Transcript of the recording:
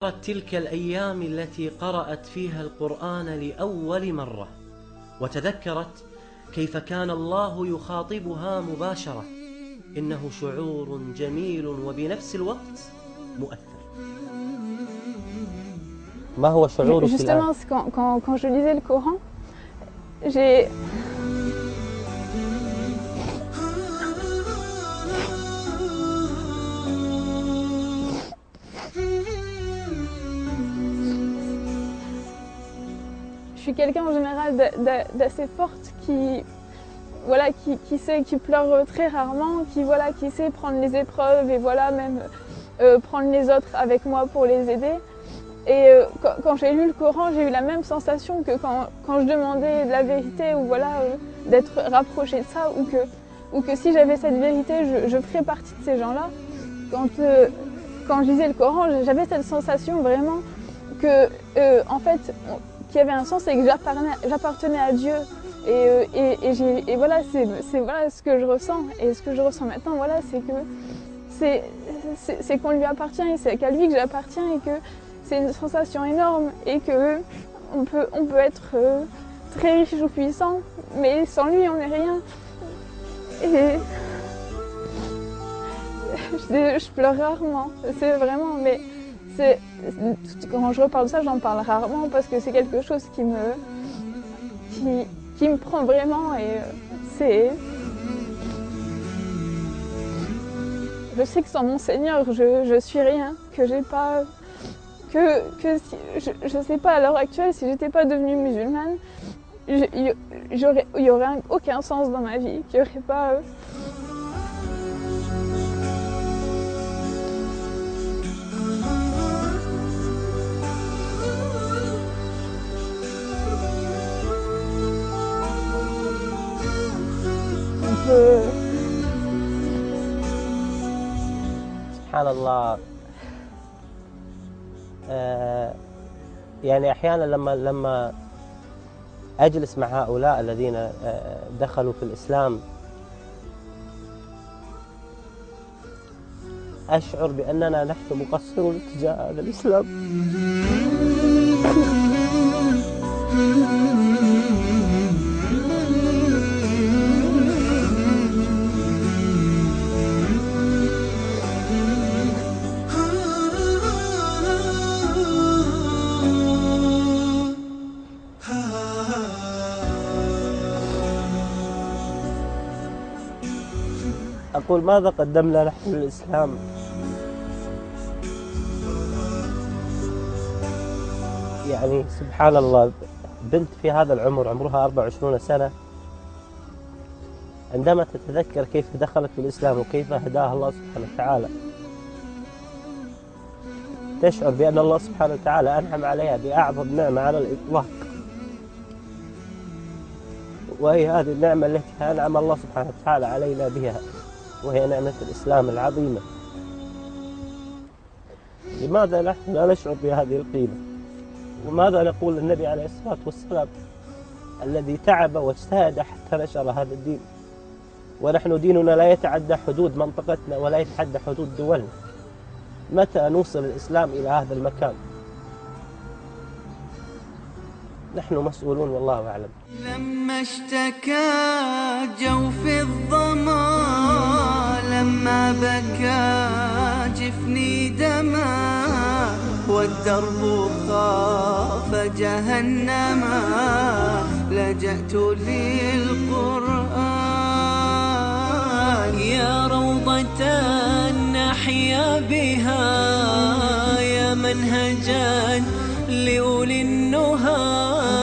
تلك الأيام التي قرأت فيها القرآن لأول مرة، وتذكرت كيف كان الله يخاطبها مباشرة. إنه شعور جميل وبنفس الوقت مؤثر. ما هو شعورك الآن؟ Justement, quand je lisais le Coran, j'ai... Je suis quelqu'un en général d'assez forte qui pleure très rarement, qui sait prendre les épreuves et même prendre les autres avec moi pour les aider. Et quand j'ai lu le Coran, j'ai eu la même sensation que quand je demandais de la vérité ou d'être rapprochée de ça, ou que si j'avais cette vérité, je ferais partie de ces gens-là. Quand je lisais le Coran, j'avais cette sensation vraiment que, en fait, qu'il y avait un sens et que j'appartenais à Dieu. Et voilà, c'est voilà ce que je ressens. Et ce que je ressens maintenant, voilà, c'est que c'est qu'on lui appartient et c'est qu'à lui que j'appartiens et que c'est une sensation énorme et que on peut être très riche ou puissant, mais sans lui on n'est rien. Et je pleure rarement, c'est vraiment, mais quand je reparle de ça, j'en parle rarement parce que c'est quelque chose qui me prend vraiment et c'est... Je sais que sans mon Seigneur, je suis rien, que j'ai pas... je sais pas à l'heure actuelle, si j'étais pas devenue musulmane, il y aurait aucun sens dans ma vie, qu'il y aurait pas... سبحان الله. يعني أحيانا لما أجلس مع هؤلاء الذين دخلوا في الإسلام أشعر بأننا نحن مقصرون تجاه هذا الإسلام. أقول ماذا قدمنا نحن للإسلام؟ يعني سبحان الله، بنت في هذا العمر عمرها 24 سنة عندما تتذكر كيف دخلت في الإسلام وكيف هداها الله سبحانه وتعالى تشعر بأن الله سبحانه وتعالى أنعم عليها بأعظم نعمة على الإطلاق، وهي هذه النعمة التي أنعم الله سبحانه وتعالى علينا بها، وهي نعمة الإسلام العظيمة. لماذا نحن لا نشعر بهذه القيمة؟ وماذا نقول للنبي عليه الصلاة والسلام الذي تعب واجتهد حتى نشر هذا الدين، ونحن ديننا لا يتعدى حدود منطقتنا ولا يتعدى حدود دولنا. متى نوصل الإسلام إلى هذا المكان؟ نحن مسؤولون والله أعلم. لما اشتكى جوف الظما، لما بكى جفني دما، والدرب خاف جهنما، لجأت للقرآن يا روضة نحيا بها، يا منهجا لأولي النهى.